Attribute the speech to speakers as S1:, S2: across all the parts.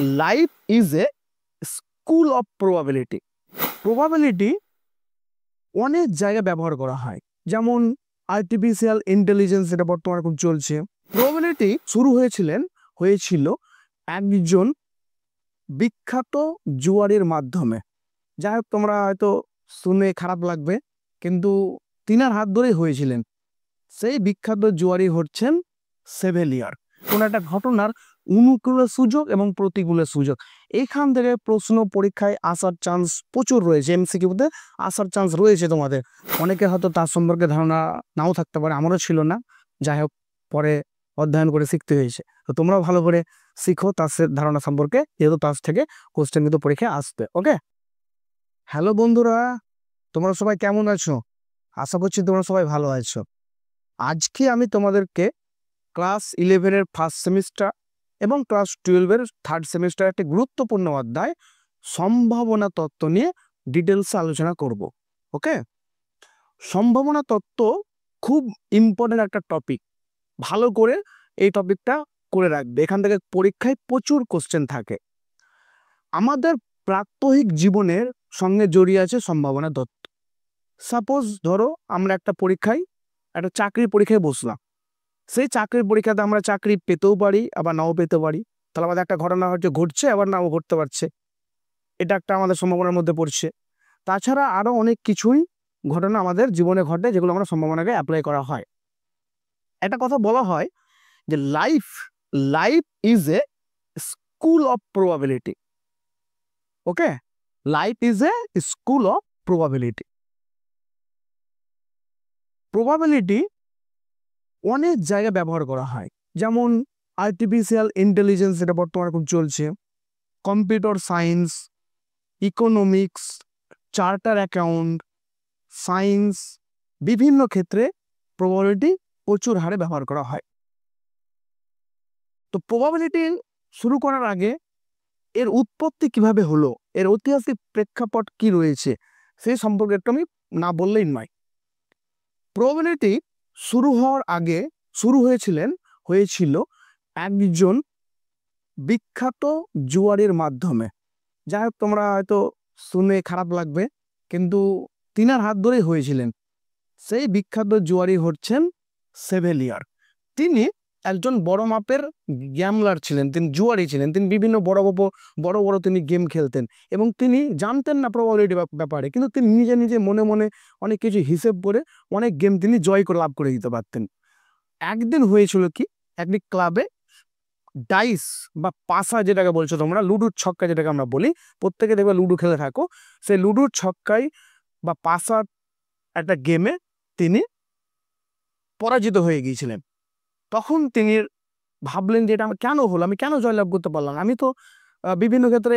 S1: Life is a school of probability. Probability অনেক জায়গায় ব্যবহার করা হয়, যেমন আর্টিফিশিয়াল ইন্টেলিজেন্স, এটা বর্তমানে খুব চলছে। প্রবাবিলিটি শুরু হয়েছিল একজন বিখ্যাত জুয়ারির মাধ্যমে। যাই হোক, তোমরা হয়তো শুনে খারাপ লাগবে, কিন্তু তিনার হাত ধরেই হয়েছিলেন। সেই বিখ্যাত জুয়ারি হচ্ছেন সেভেলিয়ার। কোন একটা ঘটনার অনুকূলের সুযোগ এবং প্রতিকূলের সুযোগ, এখান থেকে প্রশ্ন পরীক্ষায় আসার চান্স প্রচুর রয়েছে, এমসিকিউতে আসার চান্স রয়েছে। তোমাদের অনেকে হয়তো তার সম্পর্কে ধারণা নাও থাকতে পারে, আমারও ছিল না। যাই হোক, পরে অধ্যয়ন করে শিখতে হয়েছে। তো তোমরাও ভালো করে শিখো তার ধারণা সম্পর্কে, যেহেতু তার থেকে কোশ্চেন কিন্তু পরীক্ষায় আসবে। ওকে, হ্যালো বন্ধুরা, তোমরা সবাই কেমন আছো? আশা করছি তোমরা সবাই ভালো আছো। আজকে আমি তোমাদেরকে ক্লাস 11-এর ফার্স্ট সেমিস্টার এবং ক্লাস 12-এর থার্ড সেমিস্টার একটি গুরুত্বপূর্ণ অধ্যায় সম্ভাবনা তত্ত্ব নিয়ে ডিটেলসে আলোচনা করব। ওকে, সম্ভাবনা তত্ত্ব খুব ইম্পর্টেন্ট একটা টপিক। ভালো করে এই টপিকটা করে রাখবে, এখান থেকে পরীক্ষায় প্রচুর কোশ্চেন থাকে। আমাদের প্রাত্যহিক জীবনের সঙ্গে জড়িয়ে আছে সম্ভাবনা তত্ত্ব। সাপোজ ধরো আমরা একটা চাকরির পরীক্ষায় বসলাম। সেই চাকরির পরীক্ষাতে আমরা চাকরি পেতেও পারি, আবার নাও পেতে পারি। তাহলে আমাদের একটা ঘটনা হয়তো ঘটছে, আবার নাও ঘটতে পারছে, এটা একটা আমাদের সম্ভাবনার মধ্যে পড়ছে। তাছাড়া আরো অনেক কিছুই ঘটনা আমাদের জীবনে ঘটে, যেগুলো আমরা সম্ভাবনাকে অ্যাপ্লাই করা হয়। একটা কথা বলা হয় যে life is a school of probability. Okay, life is a school of probability. Probability অনেক জায়গায় ব্যবহার করা হয়, যেমন আর্টিফিশিয়াল ইন্টেলিজেন্স, এটা বর্তমানে খুব চলছে, computer science, economics, charter account, science, বিভিন্ন ক্ষেত্রে প্রবাবিলিটি প্রচুর হারে ব্যবহার করা হয়। তো প্রবাবিলিটি শুরু করার আগে এর উৎপত্তি কিভাবে হলো, এর ঐতিহাসিক প্রেক্ষাপট কি রয়েছে, সেই সম্পর্কে একটু আমি না বললেই নয়। প্রবাবিলিটি শুরু হওয়ার আগে হয়েছিল একজন বিখ্যাত জুয়ারির মাধ্যমে। যাই হোক, তোমরা হয়তো শুনে খারাপ লাগবে, কিন্তু তিনার হাত ধরেই হয়েছিলেন। সেই বিখ্যাত জুয়ারি হচ্ছেন সেভেলিয়ার। তিনি একজন বড় মাপের গ্যামলার ছিলেন, তিনি জুয়ারি ছিলেন। তিনি বিভিন্ন বড় বড় তিনি গেম খেলতেন এবং তিনি জানতেন না প্রবাবিলিটি ব্যাপারে, কিন্তু তিনি নিজে নিজে মনে মনে অনেক কিছু হিসেব করে অনেক গেম তিনি লাভ করে দিতে পারতেন। একদিন হয়েছিল কি, একটি ক্লাবে ডাইস বা পাসা, যেটাকে বলছো তোমরা, লুডুর ছক্কা যেটাকে আমরা বলি, প্রত্যেকে দেখবে লুডু খেলে থাকো, সেই লুডুর ছক্কায় বা পাসার একটা গেমে তিনি পরাজিত হয়ে গিয়েছিলেন। তখন তিনি ভাবলেন যে এটা আমার কেন হলো, আমি কেন জয়লাভ করতে পারলাম, আমি তো বিভিন্ন ক্ষেত্রে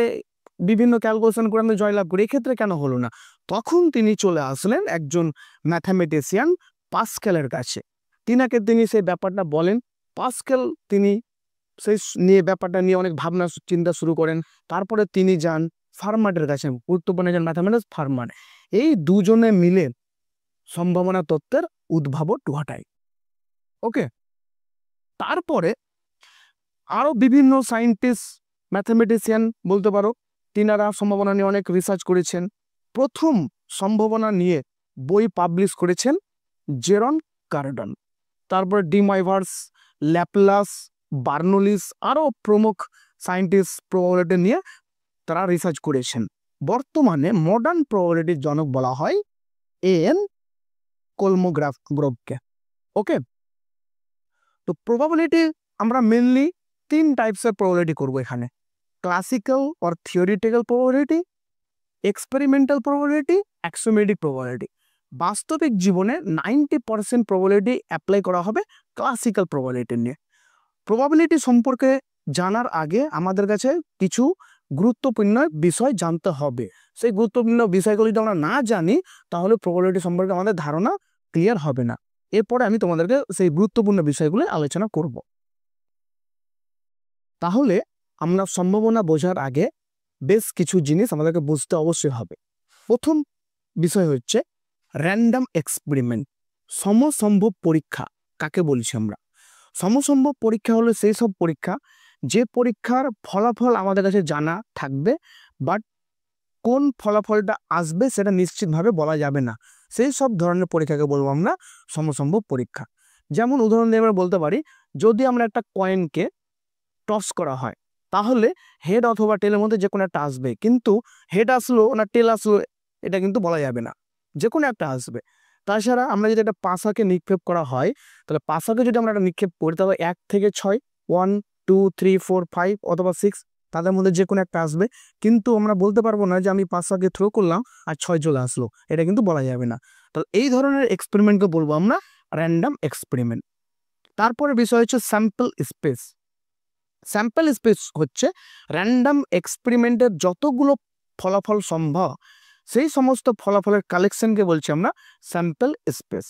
S1: বিভিন্ন ক্যালকুলেশন করে আমি জয়লাভ করি, এক্ষেত্রে কেন হলো না। তখন তিনি চলে আসলেন একজন ম্যাথামেটিশিয়ান পাস্কেলের কাছে। তিনি সেই ব্যাপারটা বলেন। পাস্কেল তিনি সেই ব্যাপারটা নিয়ে অনেক ভাবনা চিন্তা শুরু করেন। তারপরে তিনি যান ফার্মাটের কাছে, গুরুত্বপূর্ণ একজন ম্যাথামেটিক্স ফার্মাট। এই দুজনে মিলে সম্ভাবনা তত্ত্বের উদ্ভাবন ঘটায়। ওকে, তারপরে আরো বিভিন্ন সায়েন্টিস্ট, ম্যাথামেটিশিয়ান বলতে পারো, তিনারা সম্ভাবনা নিয়ে অনেক রিসার্চ করেছেন। প্রথম সম্ভাবনা নিয়ে বই পাবলিশ করেছেন জেরন কার্ডন। তারপরে ডিমাইভার্স, ল্যাপলাস, বার্নোলিস, আরো প্রমুখ সায়েন্টিস্ট প্রবাবিলিটি নিয়ে তারা রিসার্চ করেছেন। বর্তমানে মডার্ন প্রবাবিলিটির জনক বলা হয় এন কোলমোগ্রাফকে। ওকে, তো প্রবাবিলিটি আমরা মেনলি 3 টাইপসের প্রবাবিলিটি করব এখানে: classical or theoretical probability, experimental probability, axiomatic probability. বাস্তবিক জীবনে 90% প্রবাবিলিটি অ্যাপ্লাই করা হবে ক্লাসিক্যাল প্রবাবিলিটি নিয়ে। প্রবাবিলিটি সম্পর্কে জানার আগে আমাদের কাছে কিছু গুরুত্বপূর্ণ বিষয় জানতে হবে। সেই গুরুত্বপূর্ণ বিষয়গুলো যদি আমরা না জানি, তাহলে প্রবাবিলিটি সম্পর্কে আমাদের ধারণা ক্লিয়ার হবে না। এরপরে আমি তোমাদেরকে সেই গুরুত্বপূর্ণ বিষয়গুলো আলোচনা করব। তাহলে আমরা সম্ভাবনা বোঝার আগে বেশ কিছু জিনিস আমাদেরকে বুঝতে অবশ্যই হবে। প্রথম বিষয় হচ্ছে র্যান্ডম এক্সপেরিমেন্ট, সমসম্ভব পরীক্ষা। কাকে বলছি আমরা? সমসম্ভব পরীক্ষা হলো সেই সব পরীক্ষা যে পরীক্ষার ফলাফল আমাদের কাছে জানা থাকবে, বাট কোন ফলাফলটা আসবে সেটা নিশ্চিতভাবে বলা যাবে না, সেই সব ধরনের পরীক্ষাকে বলবো আমরা সমসম্ভব পরীক্ষা। যেমন উদাহরণ দিয়ে আমরা বলতে পারি, যদি আমরা একটা কয়েনকে টস করা হয়, তাহলে হেড অথবা টেলের মধ্যে যে কোনো একটা আসবে, কিন্তু হেড আসলো না টেল আসলো এটা কিন্তু বলা যাবে না, যে কোনো একটা আসবে। তাছাড়া আমরা যদি একটা পাশাকে নিক্ষেপ করা হয়, তাহলে পাশাকে যদি আমরা একটা নিক্ষেপ করি, তাহলে 1 থেকে 6, 1 2 3 4 5 অথবা 6, তাদের মধ্যে যে কোনো একটা আসবে, কিন্তু আমরা বলতে পারবো না যে আমি পাশাকে থ্রো করলাম আর 6 চলে আসলো, এটা কিন্তু বলা যাবে না। তাহলে এই ধরনের এক্সপেরিমেন্টকে বলবো আমরা র্যান্ডম এক্সপেরিমেন্ট। তারপরে বিষয় হচ্ছে স্যাম্পল স্পেস। স্যাম্পল স্পেস হচ্ছে র্যান্ডম এক্সপেরিমেন্টের যতগুলো ফলাফল সম্ভব, সেই সমস্ত ফলাফলের কালেকশনকে বলছি আমরা স্যাম্পল স্পেস।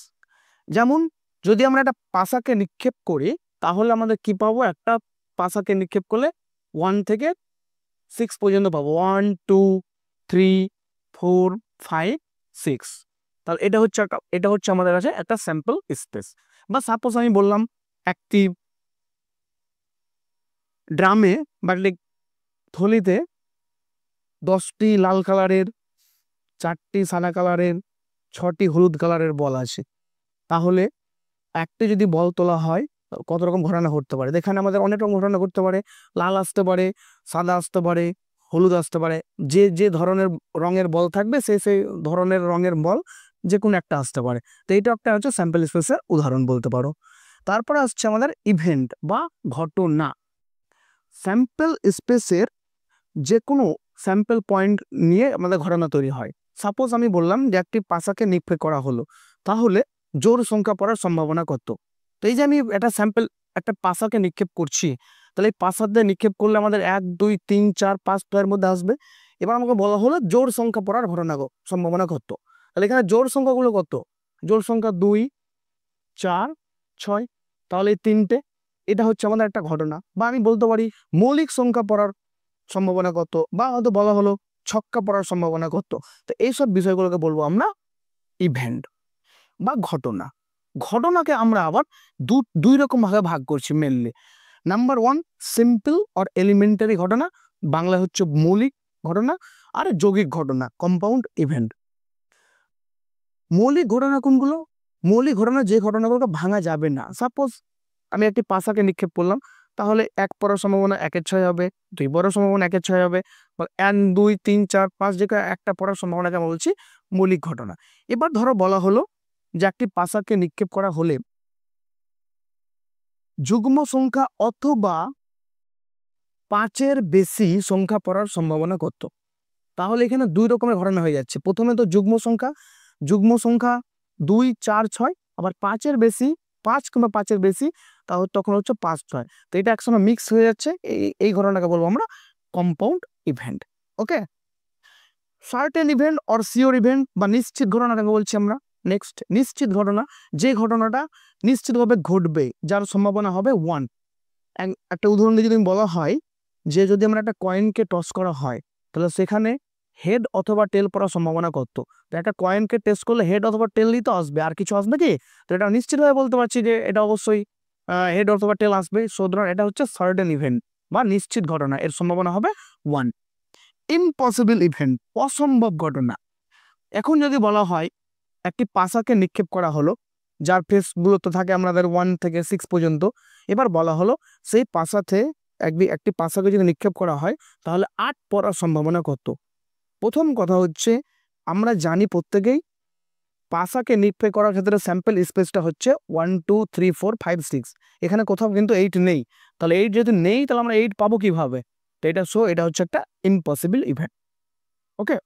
S1: যেমন যদি আমরা একটা পাশাকে নিক্ষেপ করি, তাহলে আমাদের কি পাবো, একটা পাশাকে নিক্ষেপ করলে 1 থেকে 6 পর্যন্ত পাবো, 1 2 3 4 5 6। তাহলে এটা হচ্ছে আমাদের কাছে একটা স্যাম্পল স্পেস। বা সাপোজ আমি বললাম একটি ড্রামে বা থলিতে 10টি লাল কালারের, 4টি সাদা কালারের, 6টি হলুদ কালারের বল আছে, তাহলে একটি যদি বল তোলা হয় কত রকম ঘটনা ঘটতে পারে। এখানে আমাদের অনেক রকম ঘটনা ঘটতে পারে, লাল আসতে পারে, সাদা আসতে পারে, হলুদ আসতে পারে, যে যে ধরনের রঙের বল থাকবে সেই ধরনের রঙের বল যে কোনো একটা আসতে পারে। তো এইটা একটা হচ্ছে স্যাম্পল স্পেসের উদাহরণ বলতে পারো। তারপরে আসছে আমাদের ইভেন্ট বা ঘটনা। স্যাম্পল স্পেসের যে কোনো স্যাম্পল পয়েন্ট নিয়ে আমাদের ঘটনা তৈরি হয়। সাপোজ আমি বললাম যে একটি পাশাকে নিক্ষেপ করা হলো, তাহলে জোড় সংখ্যা পড়ার সম্ভাবনা কত। তো এই যে আমি একটা পাশাকে নিক্ষেপ করছি, তাহলে এই পাশা দিয়ে নিক্ষেপ করলে আমাদের 1 2 3 4 5 এর মধ্যে আসবে। এবার আমাকে বলা হলো জোড় সংখ্যা পড়ার ঘটনা সম্ভাবনা কত। তাহলে এখানে জোড় সংখ্যাগুলো কত, জোড় সংখ্যা 2 4 6, তাহলে এই 3টে, এটা হচ্ছে আমাদের একটা ঘটনা। বা আমি বলতে পারি মৌলিক সংখ্যা পড়ার সম্ভাবনা কত, বা হয়তো বলা হলো ছক্কা পড়ার সম্ভাবনা কত। তো এইসব বিষয়গুলোকে বলবো আমরা ইভেন্ট বা ঘটনা। ঘটনাকে আমরা আবার দুই রকম ভাবে ভাগ করছি mainly. Number 1 simple or elementary ঘটনা, বাংলা হচ্ছে মৌলিক ঘটনা, আর যৌগিক ঘটনা কম্পাউন্ড ইভেন্ট। মৌলিক ঘটনা কোনগুলো, মৌলিক ঘটনা যে ঘটনাগুলোকে ভাঙা যাবে না। সাপোজ আমি একটি পাশাকে নিক্ষেপ করলাম, তাহলে 1 পড়ার সম্ভাবনা 1/6 হবে, 2 পড়ার সম্ভাবনা 1/6 হবে, 1 2 3 4 5 যে একটা পড়ার সম্ভাবনাকে আমরা বলছি মৌলিক ঘটনা। এবার ধরো বলা হলো যে একটি পাশাকে নিক্ষেপ করা হলে যুগ্ম সংখ্যা অথবা 5-এর বেশি সংখ্যা পড়ার সম্ভাবনা কত। তাহলে এখানে 2 রকমের ঘটনা হয়ে যাচ্ছে। প্রথমে তো যুগ্ম সংখ্যা 2 4 6, আবার 5-এর বেশি, 5 কিংবা 5-এর বেশি, তাহলে তখন হচ্ছে 5 6। তো এটা একসঙ্গে মিক্স হয়ে যাচ্ছে, এই ঘটনাকে বলবো আমরা compound event. Okay, certain event or sure event বা নিশ্চিত ঘটনাটাকে বলছি আমরা। নেক্সট, নিশ্চিত ঘটনা, যে ঘটনাটা নিশ্চিতভাবে ঘটবে, যার সম্ভাবনা হবে 1। একটা উদাহরণ দিয়ে যদি বলা হয় যে যদি আমরা একটা কয়েনকে টস করা হয়, তাহলে সেখানে হেড অথবা টেল পড়ার সম্ভাবনা কত। তো একটা কয়েনকে টেস্ট করলে হেড অথবা টেলই তো আসবে, আর কিছু আসবে কি। তো এটা নিশ্চিতভাবে বলতে পারছি যে এটা অবশ্যই হেড অথবা টেল আসবে। সুতরাং এটা হচ্ছে সার্টেন ইভেন্ট বা নিশ্চিত ঘটনা, এর সম্ভাবনা হবে 1। ইম্পসিবল ইভেন্ট, অসম্ভব ঘটনা। এখন যদি বলা হয় একটি পাশাকে নিক্ষেপ করা হলো, যার ফেসগুলো তো থাকে আমাদের 1 থেকে 6 পর্যন্ত। এবার বলা হলো সেই পাশাতে একটি পাশাকে যদি নিক্ষেপ করা হয়, তাহলে 8 পড়ার সম্ভাবনা কত। প্রথম কথা হচ্ছে আমরা জানি প্রত্যেকেই পাশাকে নিক্ষেপ করার ক্ষেত্রে স্যাম্পল স্পেসটা হচ্ছে 1 2 3 4 5 6, এখানে কোথাও কিন্তু 8 নেই। তাহলে 8 যদি নেই, তাহলে আমরা 8 পাবো কিভাবে। তো এটা হচ্ছে একটা ইম্পসিবল ইভেন্ট। ওকে,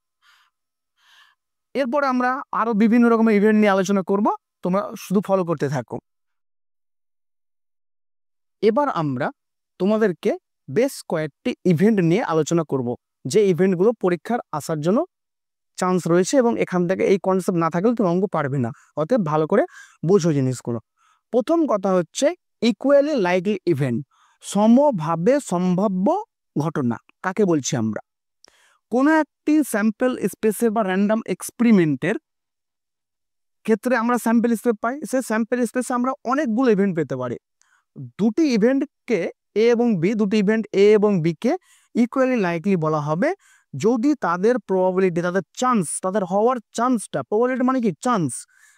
S1: এরপর আমরা আরো বিভিন্ন রকমের ইভেন্ট নিয়ে আলোচনা করব, তোমরা শুধু ফলো করতে থাকো। এবার আমরা তোমাদেরকে বেশ কয়েকটি ইভেন্ট নিয়ে আলোচনা করব, যে ইভেন্টগুলো পরীক্ষার আসার জন্য চান্স রয়েছে, এবং এখান থেকে এই কনসেপ্ট না থাকলে তুমি অঙ্ক পারবে না। অতএব ভালো করে বোঝো জিনিসগুলো। প্রথম কথা হচ্ছে ইকুয়ালি লাইকলি ইভেন্ট, সমভাবে সম্ভাব্য ঘটনা। কাকে বলছি আমরা, কোনো একটি স্যাম্পল স্পেসের বা র্যান্ডম এক্সপেরিমেন্টের ক্ষেত্রে আমরা স্যাম্পল স্পেস পাই, সেই স্যাম্পল স্পেসে আমরা অনেকগুলো ইভেন্ট পেতে পারি। দুটি ইভেন্টকে এ এবং বি, দুটো ইভেন্ট এ এবং বি কে ইকুয়ালি লাইকলি বলা হবে যদি তাদের প্রবাবিলিটি, তাদের চান্স, তাদের হওয়ার চান্সটা, প্রবাবিলিটি মানে কি চান্স,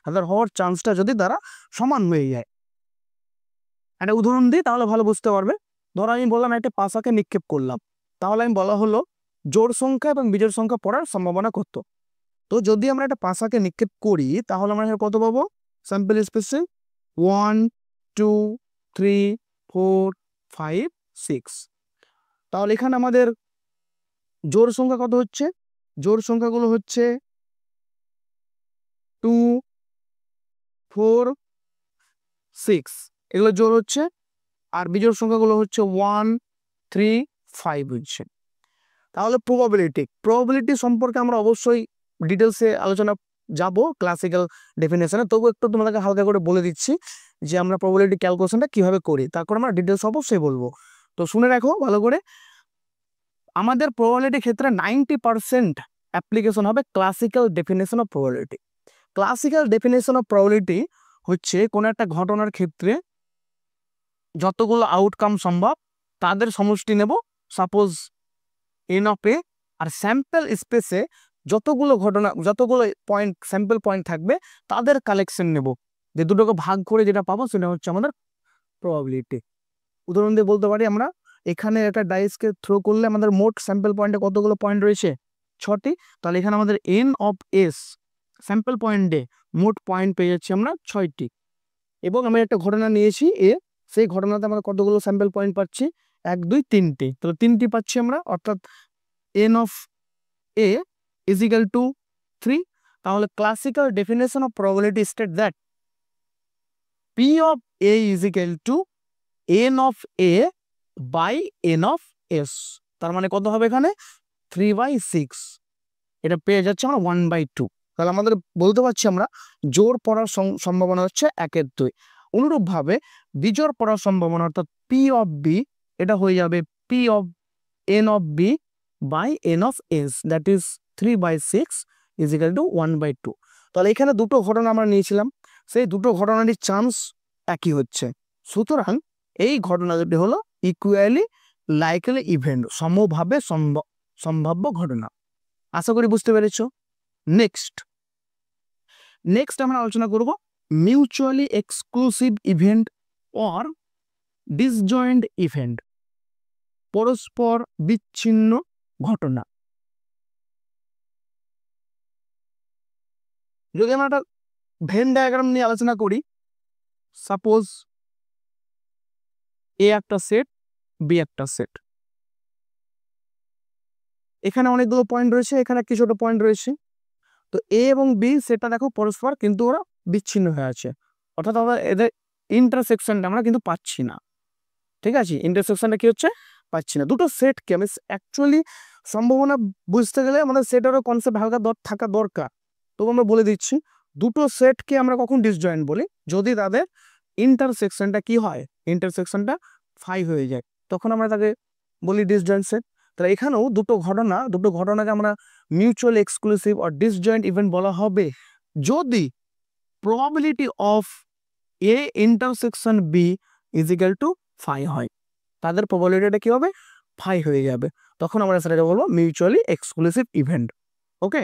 S1: তাদের হওয়ার চান্সটা যদি তারা সমান হয়ে যায়। একটা উদাহরণ দিই তাহলে ভালো বুঝতে পারবে। ধরো আমি বললাম একটা পাশাকে নিক্ষেপ করলাম, তাহলে আমি বলা হলো জোড় সংখ্যা এবং বিজোড় সংখ্যা পড়ার সম্ভাবনা কত। তো যদি আমরা একটা পাশাকে নিক্ষেপ করি তাহলে আমরা কত পাবো? স্যাম্পল স্পেসে 1 2 3 4 5 6। তাহলে এখানে আমাদের জোড় সংখ্যা কত হচ্ছে? জোড় সংখ্যাগুলো হচ্ছে 2 4 6, এগুলো জোড় হচ্ছে। আর বিজোড় সংখ্যাগুলো হচ্ছে 1 3 5 হচ্ছে। তাহলে প্রবাবিলিটি সম্পর্কে আমরা অবশ্যই ডিটেলসে আলোচনা যাব ক্লাসিক্যাল ডেফিনেশনে, তবু একটু তোমাদেরকে হালকা করে বলে দিচ্ছি যে আমরা প্রবাবিলিটি ক্যালকুলেশনটা কিভাবে করি, তারপর আমরা ডিটেলস অবশ্যই বলবো। তো শুনে রাখো ভালো করে, আমাদের প্রবাবিলিটির ক্ষেত্রে 90% অ্যাপ্লিকেশন হবে classical definition of probability. Classical definition of probability হচ্ছে কোনো একটা ঘটনার ক্ষেত্রে যতগুলো আউটকাম সম্ভব তাদের সমষ্টি নেব, সাপোজ এন অফ এ, আর স্যাম্পল স্পেসে যতগুলো ঘটনা, যতগুলো পয়েন্ট, স্যাম্পল পয়েন্ট থাকবে তাদের কালেকশন নেব, যে দুটোকে ভাগ করে যেটা পাবো সেটা হচ্ছে আমাদের প্রবাবিলিটি। উদাহরণ দিয়ে বলতে পারি আমরা, এখানে একটা ডাইসকে থ্রো করলে আমাদের মোট স্যাম্পল পয়েন্টে কতগুলো পয়েন্ট রয়েছে? 6টি। তাহলে এখানে আমাদের এন অফ এস স্যাম্পল পয়েন্টে মোট পয়েন্ট পেয়ে যাচ্ছি আমরা 6টি। এবং আমি একটা ঘটনা নিয়েছি এ, সেই ঘটনাতে আমরা কতগুলো স্যাম্পল পয়েন্ট পাচ্ছি? 1 2 3টি। তাহলে 3টি পাচ্ছি আমরা, অর্থাৎ n of A is equal to 3। তাহলে classical definition of probability state that P of A is equal to n of A by n of S. তার মানে কত হবে এখানে? 3/6। এটা পেয়ে যাচ্ছে আমরা 1/2। তাহলে আমাদের বলতে পারছি আমরা জোড় পড়ার সম্ভাবনা হচ্ছে 1/2। অনুরূপভাবে বিজোড় পড়ার সম্ভাবনা অর্থাৎ পি অফ বি, এটা হয়ে যাবে P of n of B by n of S, that is 3/6 is equal to 1/2। তাহলে এখানে দুটো ঘটনা আমরা নিয়েছিলাম, সেই দুটো ঘটনারই চান্স একই হচ্ছে, সুতরাং এই ঘটনা দুটি হলো ইকুয়ালি লাইকলি ইভেন্ট, সমভাবে সম্ভাব্য ঘটনা। আশা করি বুঝতে পেরেছ। নেক্সট আমরা আলোচনা করব mutually exclusive event or disjoint event, পরস্পর বিচ্ছিন্ন ঘটনা। যদি আমরা একটা ভেন ডায়াগ্রাম নিয়ে আলোচনা করি, সাপোজ এ একটা সেট, বি একটা সেট, এখানে অনেকগুলো পয়েন্ট রয়েছে, এখানে একটি ছোট পয়েন্ট রয়েছে। তো এ এবং বি সেটটা দেখো পরস্পর কিন্তু ওরা বিচ্ছিন্ন হয়ে আছে, অর্থাৎ আমরা এদের ইন্টারসেকশনটা আমরা কিন্তু পাচ্ছি না। ঠিক আছে, ইন্টারসেকশনটা কি হচ্ছে? পাচ্ছি না। দুটো সেটকে আমি অ্যাকচুয়ালি সম্ভাবনা বুঝতে গেলে আমাদের সেটেরও কনসেপ্ট হালকা থাকা দরকার, তবু আমরা বলে দিচ্ছি দুটো সেটকে আমরা কখন ডিসজয়েন্ট বলি? যদি তাদের ইন্টারসেকশনটা কি হয়, ইন্টারসেকশনটা 5 হয়ে যায়, তখন আমরা তাকে বলি ডিসজয়েন্ট সেট। তাহলে এখানেও দুটো ঘটনাকে আমরা মিউচুয়াল এক্সক্লুসিভ আর ডিসজয়েন্ট ইভেন্ট বলা হবে যদি probability of A intersection B is equal to 5 হয়, তাদের প্রবাবিলিটিটা কি হবে? 5 হয়ে যাবে, তখন আমরা সেটাকে বলবো মিউচুয়ালি এক্সক্লুসিভ ইভেন্ট। ওকে,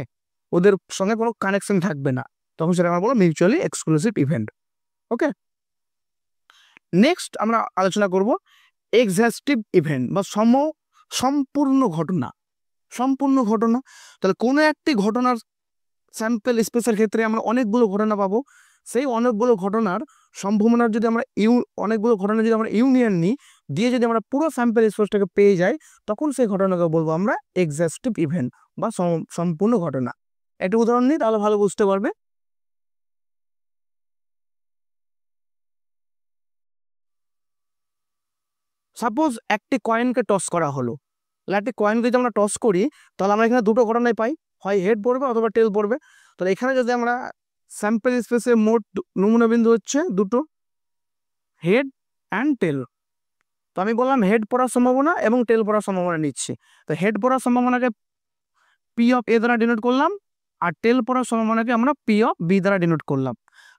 S1: ওদের সঙ্গে কোনো কানেকশন থাকবে না, তখন সেটা আমরা বলবো মিউচুয়ালি এক্সক্লুসিভ ইভেন্ট। ওকে, নেক্সট আমরা আলোচনা করব এক্সহ্যাস্টিভ ইভেন্ট বা সম্পূর্ণ ঘটনা। তাহলে কোনো একটি ঘটনার স্যাম্পল স্পেসের ক্ষেত্রে আমরা অনেকগুলো ঘটনা পাবো, সেই অনেকগুলো ঘটনার সম্ভাবনার যদি আমরা অনেকগুলো ঘটনা যদি আমরা ইউনিয়ন নিই, দিয়ে যদি আমরা পুরো স্যাম্পল স্পেসটাকে পেয়ে যাই, তখন সেই ঘটনাকে বলবো আমরা এক্সহ্যাস্টিভ ইভেন্ট বা সম্পূর্ণ ঘটনা। একটা উদাহরণ নিই তাহলে ভালো বুঝতে পারবে। সাপোজ একটি কয়েনকে টস করা হলো, একটি কয়েনকে যদি আমরা টস করি তাহলে আমরা এখানে দুটো ঘটনাই পাই, হয় হেড পড়বে অথবা টেল পড়বে। তাহলে এখানে যদি আমরা স্যাম্পল স্পেসে মোট নমুনা বিন্দু হচ্ছে দুটো, হেড অ্যান্ড টেল। তো আমি বললাম হেড পড়ার সম্ভাবনা এবং টেল পড়ার সম্ভাবনা নিচ্ছি। তো হেড পড়ার সম্ভাবনাকে পি অফ এ দ্বারা ডিনোট করলাম, আর টেল পড়ার সম্ভাবনাকে আমরা পি অফ বি দ্বারা ডিনোট করলাম।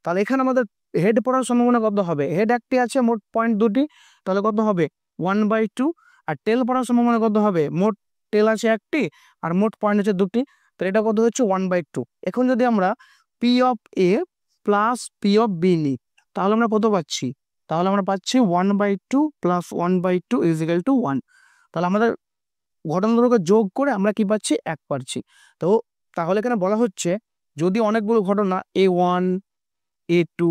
S1: তাহলে এখানে আমাদের হেড পড়ার সম্ভাবনা কত হবে? হেড একটি আছে, মোট পয়েন্ট দুটি, তাহলে কত হবে? 1/2, আর টেল পড়ার সম্ভাবনা কত হবে, মোট টেল আছে একটি আর মোট পয়েন্ট আছে দুটি, তো এটা কত হচ্ছে 1/2। এখন যদি আমরা P of A plus P of B নিই তাহলে আমরা কত পাচ্ছি, তাহলে আমরা পাচ্ছি 1/2 প্লাস 1/2 ইজ ইকুয়াল টু 1। তাহলে আমাদের ঘটনাগুলোকে যোগ করে আমরা কি পাচ্ছি, 1 পাচ্ছি। তো তাহলে এখানে বলা হচ্ছে যদি অনেকগুলো ঘটনা A1 A2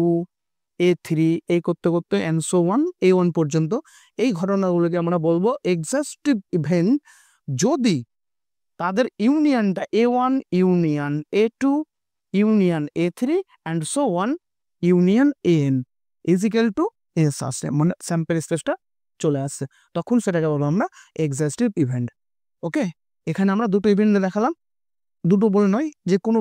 S1: A3 এই করতে করতে অ্যান্ড সো অন A1 পর্যন্ত, এই ঘটনাগুলোকে আমরা বলবো এক্সহ্যাস্টিভ ইভেন্ট যদি তাদের ইউনিয়নটা A1 union A2 union A3 and so on union AN is equal to S আসে, মানে স্যাম্পল স্পেসটা চলে আসছে, তখন সেটাকে বলবো আমরা এক্সহ্যাস্টিভ ইভেন্ট। ওকে, এখানে আমরা দুটো ইভেন্ট দেখালাম, দুটো বলে নয়, যে কোনো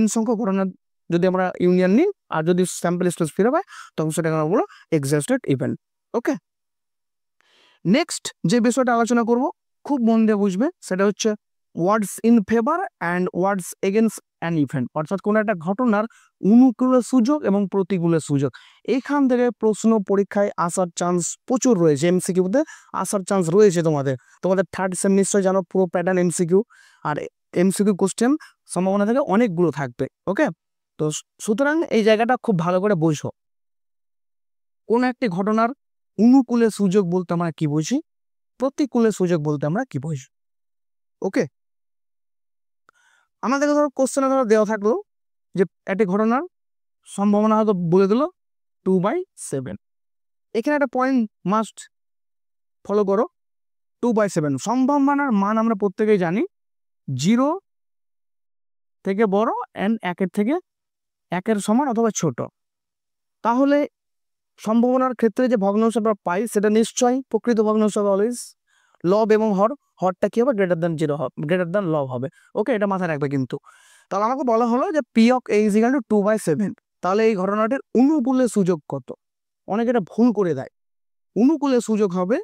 S1: n সংখ্যক ঘটনা যদি আমরা ইউনিয়ন নিই আর যদি স্যাম্পল স্পেস ফিরে পাই তখন সেটাকে আমরা বলবো এক্সহ্যাস্টেড ইভেন্ট। ওকে, নেক্সট যে বিষয়টা আলোচনা করব খুব মন দিয়ে বুঝবে, সেটা হচ্ছে words in favour and words against an event, অর্থাৎ কোনো একটা ঘটনার অনুকূলে সুযোগ এবং প্রতিকূলে সুযোগ। এখান থেকে প্রশ্ন পরীক্ষায় আসার চান্স প্রচুর রয়েছে, এমসিকিউতে আসার চান্স রয়েছে। তোমাদের থার্ড সেম নিশ্চয় জানো পুরো প্যাটার্ন এমসিকিউ, আর এমসিকিউ কোশ্চেন সম্ভাবনা থেকে অনেকগুলো থাকবে। ওকে, তো সুতরাং এই জায়গাটা খুব ভালো করে বোঝো, কোন একটি ঘটনার অনুকূলে সুযোগ বলতে আমরা কি বুঝি, প্রতিকূলে সুযোগ বলতে আমরা কি বুঝি। ওকে, আমাদেরকে ধরো কোশ্চেনে ধরো দেওয়া থাকলো যে একটি ঘটনার সম্ভাবনা হয়তো বলে দিল 2/7, এখানে একটা পয়েন্ট মাস্ট ফলো করো, 2/7 সম্ভাবনার মান আমরা প্রত্যেকেই জানি 0 থেকে বড় অ্যান্ড 1-এর থেকে 1-এর সমান অথবা ছোট। তাহলে সম্ভাবনার ক্ষেত্রে যে ভগ্নাংশ আমরা পাই সেটা নিশ্চয়ই প্রকৃত ভগ্নাংশ হবে অলওয়েজ লব এবং হরটা কি হবে, গ্রেটার দ্যান 0 হবে, গ্রেটার দ্যান লব হবে। ওকে, এটা মাথায় রাখবে কিন্তু। তাহলে আমাকে বলা হলো যে P of A is equal to 2/7, তাহলে এই ঘটনাটির অনুকূলে সুযোগ কত, অনেকে এটা ভুল করে দেয়। অনুকূলে সুযোগ হবে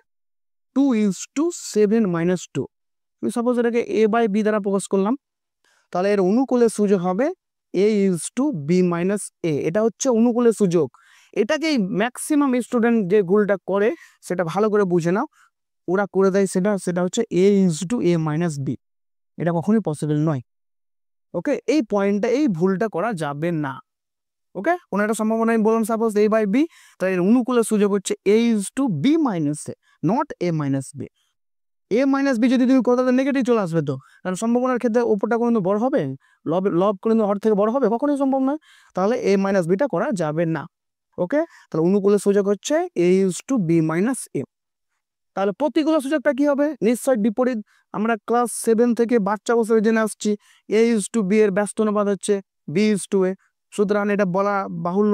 S1: 2:7 - 2। আমি সাপোজ এটাকে A/B দ্বারা প্রকাশ করলাম, তাহলে এর অনুকূলে সুযোগ হবে A:(B-A), এটা হচ্ছে অনুকূলে সুযোগ। এটাকেই ম্যাক্সিমাম স্টুডেন্ট যে ভুলটা করে সেটা ভালো করে বুঝে নাও, ওরা করে দেয় সেটা হচ্ছে A:(A-B), এটা কখনোই পসিবল নয়। ওকে, এই পয়েন্টটা, এই ভুলটা করা যাবে না। ওকে, কোনো একটা সম্ভাবনা আমি বললাম সাপোজ A/B, তাই এর অনুকূলে সুযোগ হচ্ছে A:(B-A), নট A-B। A-B যদি তুমি করো তাহলে নেগেটিভ চলে আসবে, তো কারণ সম্ভাবনার ক্ষেত্রে ওপরটা কোনো বড় হবে, লব কোনো হর থেকে বড় হবে, কখনোই সম্ভব নয়, তাহলে A-Bটা করা যাবে না। ওকে, তাহলে অনুকূলের সুযোগ হচ্ছে A:(B-A). তাহলে প্রতিকূলের সুযোগটা কি হবে, নিশ্চয় বিপরীত। আমরা ক্লাস 7 থেকে বাচ্চা বছরে জেনে আসছি A:(B) এর ব্যস্ত অনুপাত হচ্ছে B:(A), সুতরাং এটা বলা বাহুল্য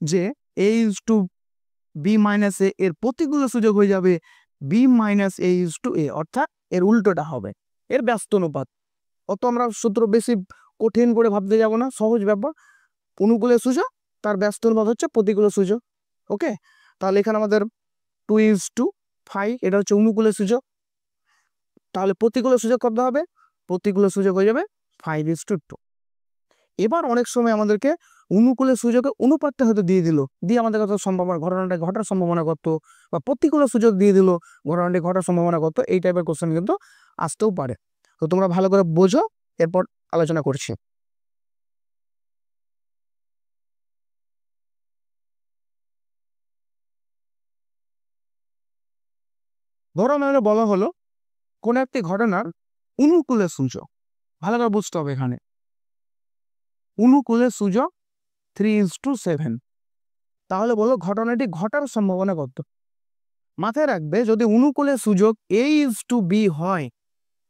S1: যে A:(B-A) এর প্রতিকূলের সুযোগ হয়ে যাবে B-A:(A), অর্থাৎ এর উল্টোটা হবে, এর ব্যস্ত অনুপাত। অত আমরা সূত্র বেশি কঠিন করে ভাবতে যাব না, সহজ ব্যাপার। অনুকূলের সুযোগ তার ব্যস্ত অনুপাত হচ্ছে প্রতিকূলের সুযোগ। ওকে, তাহলে এখানে আমাদের 2:5, এটা হচ্ছে অনুকূলের সুযোগ। তাহলে প্রতিকূলের সুযোগ কত হবে, প্রতিকূলের সুযোগ হয়ে যাবে 5:2। এবার অনেক সময় আমাদেরকে অনুকূলের সুযোগে অনুপাতটা হয়তো দিয়ে দিল, দিয়ে আমাদের কত সম্ভাবনা, ঘটনাটা ঘটার সম্ভাবনা কত, বা প্রতিকূলের সুযোগ দিয়ে দিল, ঘটনাটি ঘটার সম্ভাবনা কত, এই টাইপের কোশ্চেন কিন্তু আসতেও পারে। তো তোমরা ভালো করে বোঝো, এরপর আলোচনা করছি। ধরো আমাদের বলা হলো কোন একটি ঘটনার অনুকূলের সুযোগ, ভালো করে বুঝতে হবে এখানে, অনুকূলের সুযোগ 3:7, তাহলে বলো ঘটনাটি ঘটার সম্ভাবনা কত। মাথায় রাখবে যদি অনুকূলের সুযোগ A:(B) হয়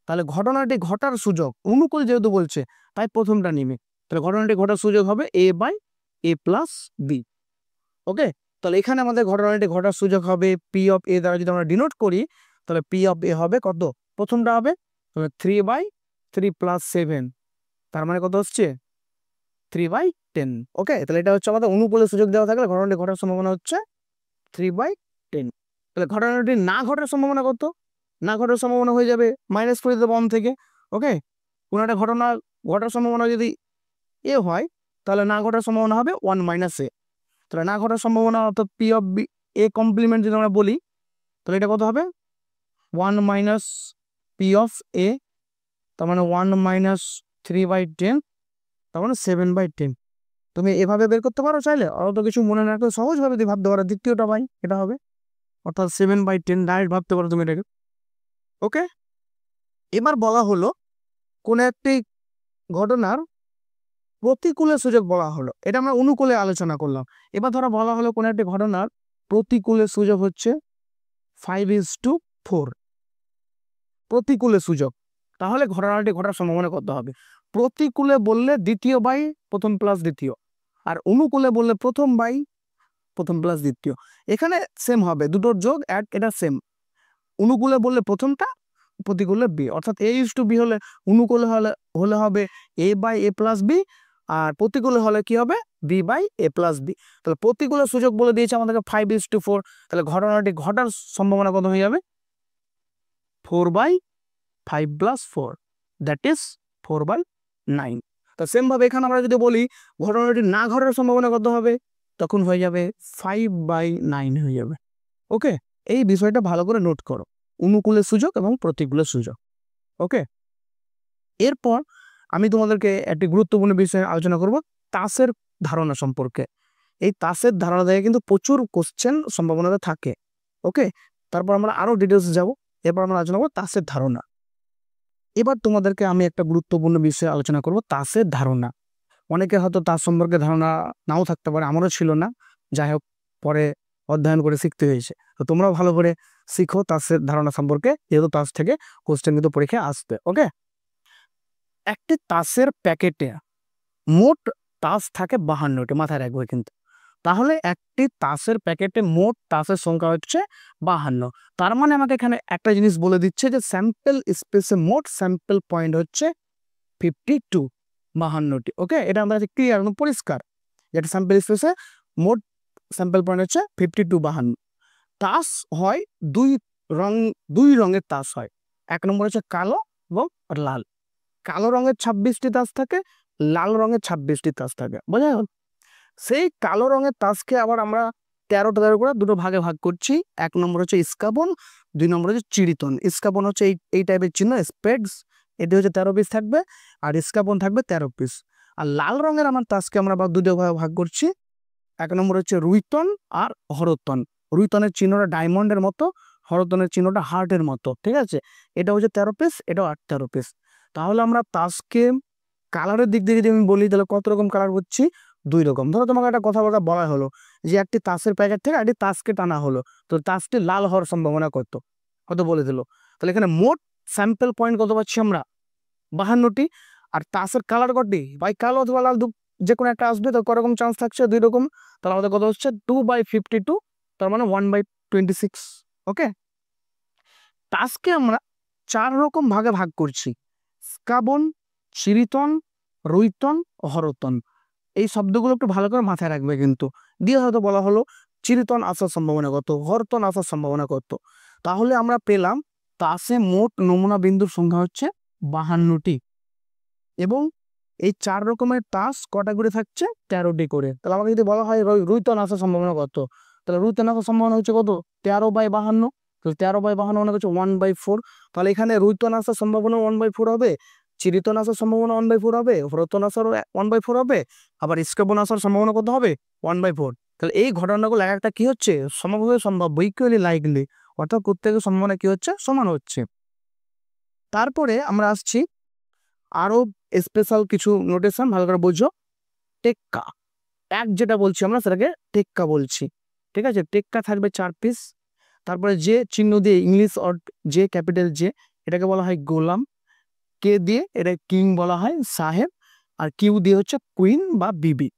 S1: তাহলে ঘটনাটি ঘটার সুযোগ, অনুকূল যেহেতু বলছে তাই প্রথমটা নিবে, তাহলে ঘটনাটি ঘটার সুযোগ হবে A/A+B। ওকে, তাহলে এখানে আমাদের ঘটনাটি ঘটার সুযোগ হবে P(A) দ্বারা যদি আমরা ডিনোট করি, তাহলে P(A) হবে কত, প্রথমটা হবে 3/3+7, তার মানে কত হচ্ছে 3/10। ওকে, তাহলে এটা হচ্ছে আমাদের অনুকূলের সুযোগ দেওয়া থাকলে ঘটনাটি ঘটার সম্ভাবনা হচ্ছে 3/10। তাহলে ঘটনাটি না ঘটার সম্ভাবনা কত, না ঘটার সম্ভাবনা হয়ে যাবে মাইনাস করে দেবো 1 থেকে। ওকে, কোনো একটা ঘটনা ঘটার সম্ভাবনা যদি A হয় তাহলে না ঘটার সম্ভাবনা হবে 1 - A। তাহলে না ঘটার সম্ভাবনা অর্থাৎ P(A) কমপ্লিমেন্ট যদি আমরা বলি তাহলে এটা কত হবে 1 মাইনাস পি অফ এ, তার মানে 1 মাইনাস 3/10, তার মানে 7/10। তুমি এভাবে বের করতে পারো চাইলে, অত কিছু মনে না করে সহজভাবে তুমি ভাবতে পারো দ্বিতীয়টা বাই এটা হবে, অর্থাৎ 7/10 ডাইরেক্ট ভাবতে পারো তুমি এটাকে। ওকে, এবার বলা হলো কোন একটি ঘটনার প্রতিকূলে সূচক বলা হলো, এটা আমরা অনুকূলে আলোচনা করলাম। এবার ধরো বলা হলো কোন একটি ঘটনার প্রতিকূলে সূচক হচ্ছে 5:4, প্রতিকূলে সূচক। তাহলে ঘটনাটি ঘটার সম্ভাবনা কত হবে? প্রতিকূলে বললে দ্বিতীয় বাই প্রথম প্লাস দ্বিতীয়, আর অনুকূলে বললে প্রথম বাই প্রথম প্লাস দ্বিতীয়। এখানে সেম হবে, দুটোর যোগ এক, এটা সেম। অনুকূলে বললে প্রথমটা, প্রতিকূলে বি, অর্থাৎ a:b হলে অনুকূলে হলে হবে a/a+b, আর প্রতিকূলে হলে কি হবে b/a+b। তাহলে প্রতিকূলে সূচক বলে দিয়েছে আমাদেরকে 5:4, তাহলে ঘটনাটি ঘটার সম্ভাবনা কত হয়ে যাবে 4/5 + 4, দ্যাট ইজ 4/9। তো সেম ভাবে এখানে আমরা যদি বলি ঘটনাটি না ঘটার সম্ভাবনা কত হবে, তখন হয়ে যাবে 5/9 হয়ে যাবে। ওকে, এই বিষয়টা ভালো করে নোট করো, অনুকূলের সূচক এবং প্রতিকূলের সূচক। ওকে, এরপর আমি তোমাদেরকে একটি গুরুত্বপূর্ণ বিষয়ে আলোচনা করব, তাসের ধারণা সম্পর্কে। এই তাসের ধারণা থেকে কিন্তু প্রচুর কোশ্চেন সম্ভাবনাটা থাকে। ওকে, তারপর আমরা আরো ডিটেলস যাব, এরপর আমরা আলোচনা করবো তাসের ধারণা। এবার তোমাদেরকে আমি একটা গুরুত্বপূর্ণ বিষয়ে আলোচনা করব, তাসের ধারণা। অনেকে হয়তো তাস সম্পর্কে ধারণা নাও থাকতে পারে, আমারও ছিল না, যাই হোক পরে অধ্যয়ন করে শিখতে হয়েছে। তো তোমরাও ভালো করে শিখো তাসের ধারণা সম্পর্কে, যেহেতু তাস থেকে কোশ্চেন কিন্তু পরীক্ষায় আসবে। ওকে, একটি তাসের প্যাকেটে মোট তাস থাকে 52টি, মাথায় রাখবে কিন্তু। তাহলে একটি তাসের প্যাকেটে মোট তাসের সংখ্যা হচ্ছে 52। তার মানে আমাকে এখানে একটা জিনিস বলে দিচ্ছে যে স্যাম্পল স্পেসে মোট স্যাম্পল পয়েন্ট হচ্ছে 52, 52টি। ওকে, এটা আমাদের ক্লিয়ার এবং পরিষ্কার, যেটা স্যাম্পল স্পেসে মোট স্যাম্পল পয়েন্ট হচ্ছে 52, 52। তাস হয় দুই রঙের তাস হয়, এক নম্বর হচ্ছে কালো এবং লাল। কালো রঙের 26টি তাস থাকে, লাল রঙের 26টি তাস থাকে, বোঝা গেল? সেই কালো রঙের তাসকে আবার আমরা 13 করে দুটো ভাগে ভাগ করছি। এক নম্বর হচ্ছে ইস্কাবন, 2 নম্বর হচ্ছে চিড়িতন। ইস্কাবন হচ্ছে এই টাইপের চিহ্ন স্পেডস, এটি হচ্ছে 13 পিস থাকবে, আর ইস্কাবন থাকবে 13 পিস। আর লাল রঙের আমার তাসকে আমরা আবার দুটো ভাগে ভাগ করছি, এক নম্বর হচ্ছে রুইতন আর হরতন। রুইতনের চিহ্নটা ডায়মন্ডের মতো, হরতনের চিহ্নটা হার্টের মতো, ঠিক আছে? এটা হচ্ছে 13 পিস, এটাও 13 পিস। তাহলে আমরা তাসকে কালারের দিক দিয়ে যদি আমি বলি, তাহলে কত রকম কালার হচ্ছে 2 রকম। ধরো তোমাকে একটা কথাবার্তা বলা হলো যে একটি তাসের প্যাকেট থেকে একটি তাসকে টানা হলো, তো তাসটি লাল হওয়ার সম্ভাবনা কত, কত বলে দিল। তাহলে এখানে মোট স্যাম্পল পয়েন্ট কত পাচ্ছি আমরা 52টি। আর তাসের কালার কটি, ভাই কালো অথবা লাল যে কোনো একটা আসবে, তো করকম চান্স থাকছে 2 রকম। তাহলে আমাদের কত হচ্ছে 2/52, তার মানে 1/26। ওকে, তাসকে আমরা 4 রকম ভাগে ভাগ করছি, স্কাবন, চিরিতন, রুইতন, হরতন। এই শব্দগুলো একটু ভালো করে মাথায় রাখবে কিন্তু। দিয়ে হয়তো বলা হলো চিরিতন আসার সম্ভাবনা কত, হরতন আসার সম্ভাবনা কত। তাহলে আমরা পেলাম তাসে মোট নমুনা বিন্দুর সংখ্যা হচ্ছে 52টি, এবং এই 4 রকমের তাস কটা করে থাকছে 13টি করে। তাহলে আমাকে যদি বলা হয় রুইতন আসার সম্ভাবনা কত, তাহলে রুইতন আসার সম্ভাবনা হচ্ছে কত 13/52। তো 13/52 মানে হচ্ছে 1/4। তাহলে এখানে রুইতন আসার সম্ভাবনা 1/4 হবে, চিরিতন আসার সম্ভাবনা 1/4 হবে, হরতন আসার 1/4 হবে, আবার ইস্কাবন আসার সম্ভাবনা কত হবে 1/4। তাহলে এই ঘটনাগুলো এক একটা কি হচ্ছে সমভাবে সম্ভাব্য, ইকুয়ালি লাইকলি, অর্থাৎ প্রত্যেকের সম্ভাবনা কি হচ্ছে সমান হচ্ছে। তারপরে আমরা আসছি আরো স্পেশাল কিছু নোটেশন, ভালো করে বুঝো। টেক্কা, এক যেটা বলছি আমরা সেটাকে টেক্কা বলছি, ঠিক আছে? টেক্কা থাকবে 4 পিস। তারপরে যে চিহ্ন দিয়ে ইংলিশ অর্ড, যে ক্যাপিটাল যে, এটাকে বলা হয় গোলাম। কে দিয়ে এটা কিং বলা হয়, সাহেব। আর কিউ দিয়ে হচ্ছে কুইন বা বিবি।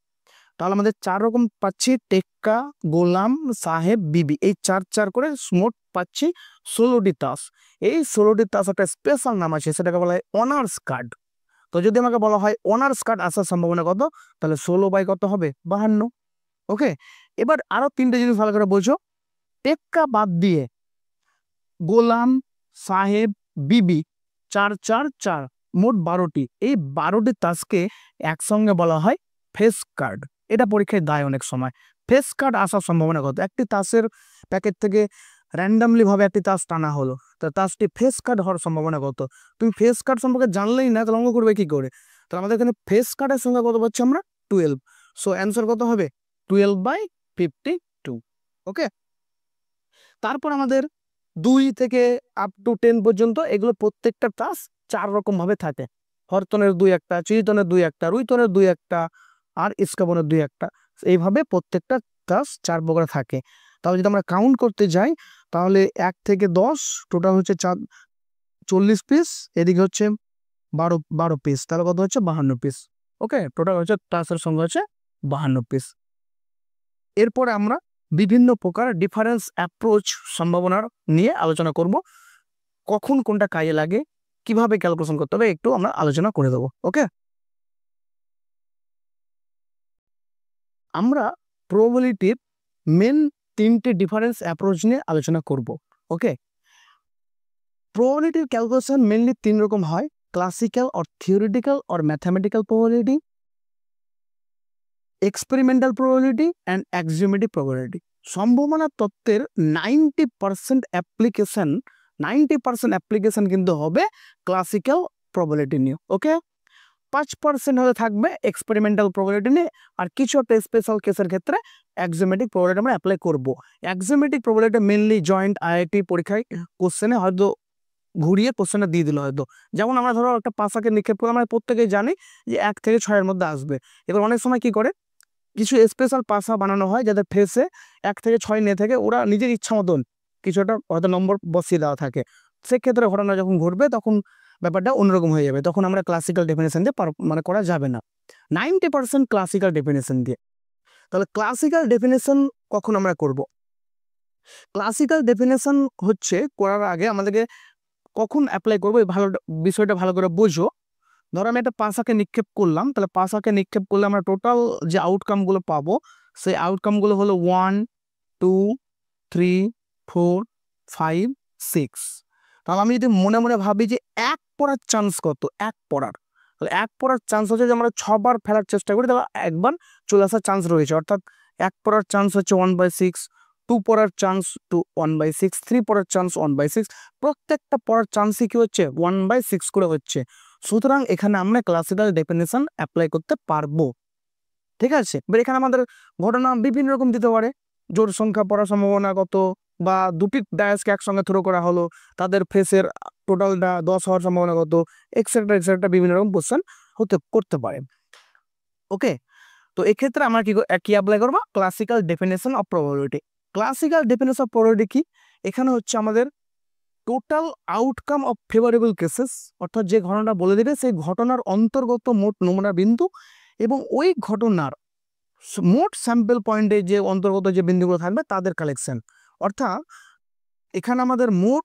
S1: তাহলে আমাদের 4 রকম পাচ্ছি, টেক্কা, গোলাম, সাহেব, বিবি, এই 4 করে মোট পাচ্ছি 16টি তাস। এই 16টি তাস একটা স্পেশাল নাম আছে, সেটাকে বলা হয় অনার্স কার্ড। তো যদি আমাকে বলা হয় অনার্স কার্ড আসার সম্ভাবনা কত, তাহলে 16 কত হবে 52। ওকে, এবার আরো 3টে জিনিস ভালো করে বোঝো। টেক্কা বাদ দিয়ে গোলাম, সাহেব, বিবি, 4 মোট 12টি। এই 12টি তাসকে একসঙ্গে বলা হয় ফেস কার্ড। এটা পরীক্ষায় দেয় অনেক সময়। ফেস কার্ড আসার সম্ভাবনা কত, একটি তাসের প্যাকেট থেকে র্যান্ডামলি ভাবে একটি তাস টানা হলো, তা তাসটি ফেস কাট হওয়ার সম্ভাবনা কত? তুমি ফেস কাট সম্পর্কে জানলেই না, তাহলে অঙ্ক করবে কি করে? তো আমাদের এখানে ফেস কাটের সংখ্যা কত পাচ্ছি আমরা? 12। সো অ্যান্সার কত হবে? 12/52। ওকে, তারপর আমাদের 2 থেকে আপ টু 10 পর্যন্ত এগুলো প্রত্যেকটা তাস 4 রকম ভাবে থাকে। হরতনের 2-1টা, চিরিতনের 2-1টা, রুইতনের 2-1টা, আর ইস্কাবনের 2-1টা। এইভাবে প্রত্যেকটা তাস 4 প্রকার থাকে। তাহলে যদি আমরা কাউন্ট করতে যাই, তাহলে 1 থেকে 10 টোটাল হচ্ছে 40 পিস, এদিকে হচ্ছে 12 পিস, তাহলে কত হচ্ছে? 52 পিস। ওকে, টোটাল হচ্ছে তাসের সংখ্যা হচ্ছে 52 পিস। এরপরে আমরা বিভিন্ন প্রকার ডিফারেন্স অ্যাপ্রোচ সম্ভাবনার নিয়ে আলোচনা করব। কখন কোনটা কাজে লাগে, কিভাবে ক্যালকুলেশন করতে হবে, একটু আমরা আলোচনা করে দেবো। ওকে, আমরা প্রবাবিলিটির মেন 3টে ডিফারেন্স অ্যাপ্রোচ নিয়ে আলোচনা করব। ওকে, প্রবাবিলিটির ক্যালকুলেশন মেনলি 3 রকম হয়: classical or theoretical or mathematical probability, experimental probability and axiomatic probability. সম্ভাবনা তত্ত্বের 90% অ্যাপ্লিকেশন 90% অ্যাপ্লিকেশন কিন্তু হবে ক্লাসিক্যাল প্রবাবিলিটি নিয়ে। ওকে, 5% হলে থাকবে এক্সপেরিমেন্টাল প্রবাবিলিটি নিয়ে, আর কিছু একটা স্পেশাল কেসের ক্ষেত্রে অ্যাক্সিওমেটিক প্রবাবিলিটি আমরা অ্যাপ্লাই করব। Axiomatic probability mainly joint IIT পরীক্ষায় কোশ্চেনে হয়তো ঘুরিয়ে কোশ্চেনটা দিয়ে দিল হয়তো। যেমন আমরা ধরো একটা পাশাকে নিক্ষেপ করে আমরা প্রত্যেকেই জানি যে 1 থেকে 6-এর মধ্যে আসবে। এবার অনেক সময় কি করে, কিছু স্পেশাল পাসা বানানো হয় যাদের ফেসে 1 থেকে 6 নিয়ে থাকে, ওরা নিজের ইচ্ছা মতন কিছু একটা হয়তো নম্বর বসিয়ে দেওয়া থাকে। সেক্ষেত্রে ঘটনা যখন ঘটবে তখন ব্যাপারটা অন্যরকম হয়ে যাবে, তখন আমরা ক্লাসিক্যাল ডেফিনেশন দিয়ে মানে করা যাবে না। 90% ক্লাসিক্যাল ডেফিনেশন দিয়ে। তাহলে ক্লাসিক্যাল ডেফিনেশন কখন আমরা করব? ক্লাসিক্যাল ডেফিনেশন হচ্ছে করার আগে আমাদেরকে কখন অ্যাপ্লাই করবো এই বিষয়টা ভালো করে বোঝো। ধরো আমি একটা পাশাকে নিক্ষেপ করলাম, তাহলে পাশাকে নিক্ষেপ করলে আমরা টোটাল যে আউটকামগুলো পাবো, সেই আউটকামগুলো হলো 1, 2, 3, 4, 5, 6। তাহলে আমি যদি মনে মনে ভাবি যে 1 পড়ার চান্স কত, 1 পড়ার, তাহলে 1 পড়ার চান্স হচ্ছে যে আমরা 6 বার ফেলার চেষ্টা করি, তাহলে 1 বার চলে আসার চান্স রয়েছে। অর্থাৎ 1 পড়ার চান্স হচ্ছে 1/6, 2 পড়ার চান্স 1/6, 3 পড়ার চান্স 1/6। প্রত্যেকটা পড়ার চান্সই কি হচ্ছে? 1/6 করে হচ্ছে। সুতরাং এখানে আমরা ক্লাসিক্যাল ডেফিনেশন অ্যাপ্লাই করতে পারবো। ঠিক আছে, এবার এখানে আমাদের ঘটনা বিভিন্ন রকম দিতে পারে। জোর সংখ্যা পড়ার সম্ভাবনা কত, বা দুটি ডায়াসকে একসঙ্গে থ্রো করা হলো, তাদের ফেসের টোটালটা 10 হওয়ার সম্ভাবনা কত, এক্সেট্রা এক্সেট্রা বিভিন্ন রকম কোশ্চেন করতে পারে। ওকে, তো এক্ষেত্রে আমরা কি অ্যাপ্লাই করবো? Classical definition of probability. Classical definition of probability কি? এখানে হচ্ছে আমাদের total outcome of favourable cases, অর্থাৎ যে ঘটনাটা বলে দেবে সেই ঘটনার অন্তর্গত মোট নমুনা বিন্দু এবং ওই ঘটনার মোট স্যাম্পল পয়েন্টে যে অন্তর্গত যে বিন্দুগুলো থাকবে তাদের কালেকশন। অর্থাৎ এখানে আমাদের মোট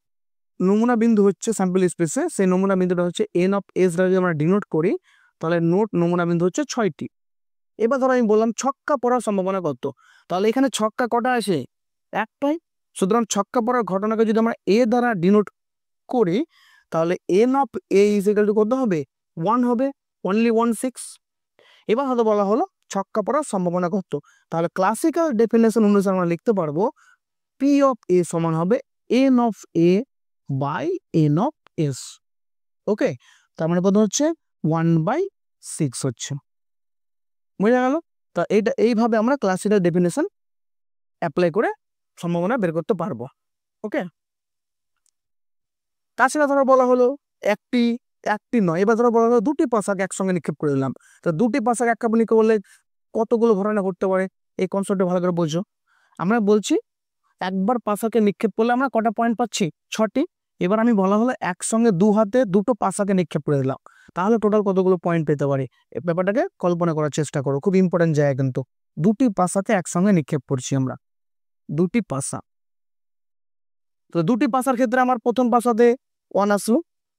S1: নমুনা বিন্দু হচ্ছে স্যাম্পল স্পেসে, সেই নমুনা বিন্দুটা হচ্ছে এন অফ এস দ্বারা যদি আমরা ডিনোট করি, তাহলে মোট নমুনা বিন্দু হচ্ছে 6টি। এবার ধরো আমি বললাম ছক্কা পড়ার সম্ভাবনা কত, তাহলে এখানে ছক্কা কটা আসে? একটাই। সুতরাং ছক্কা পড়ার ঘটনাকে যদি আমরা এ দ্বারা ডিনোট করি, তাহলে N of A is equal to কত হবে? 1 হবে, অনলি 1/6। এবার হয়তো বলা হলো ছক্কা পড়ার সম্ভাবনা কত, তাহলে ক্লাসিক্যাল ডেফিনেশন অনুসারে আমরা লিখতে পারবো পি অফ এ সমান হবে n of A by n of S. Okay, তার মানে কত হচ্ছে? 1/6 হচ্ছে। বুঝা গেল? তা এইভাবে আমরা ক্লাসিক্যাল ডেফিনেশন অ্যাপ্লাই করে সম্ভাবনা বের করতে পারবো। ওকে, তাছাড়া ধরো বলা হলো একটি নয়, এবার ধরো বলা হলো 2টি পাশাকে একসঙ্গে নিক্ষেপ করে দিলাম, তো 2টি পাশাকে এক কাপড় নিক্ষেপ করলে কতগুলো ঘটনা ঘটতে পারে, এই কনসেপ্টটা ভালো করে বোঝো। আমরা বলছি একবার পাশাকে নিক্ষেপ করলে আমরা কটা পয়েন্ট পাচ্ছি? 6টি। এবার আমি বলা হলো একসঙ্গে 2 হাতে 2টো পাশাকে নিক্ষেপ করে দিলাম, তাহলে টোটাল কতগুলো পয়েন্ট পেতে পারি? এই ব্যাপারটাকে কল্পনা করার চেষ্টা করো, খুব ইম্পর্টেন্ট জায়গা কিন্তু। 2টি পাশাকে একসঙ্গে নিক্ষেপ করছি আমরা, 2টি পাশা। তো 2টি পাশার ক্ষেত্রে আমার প্রথম পাশাতে 1 আসলো,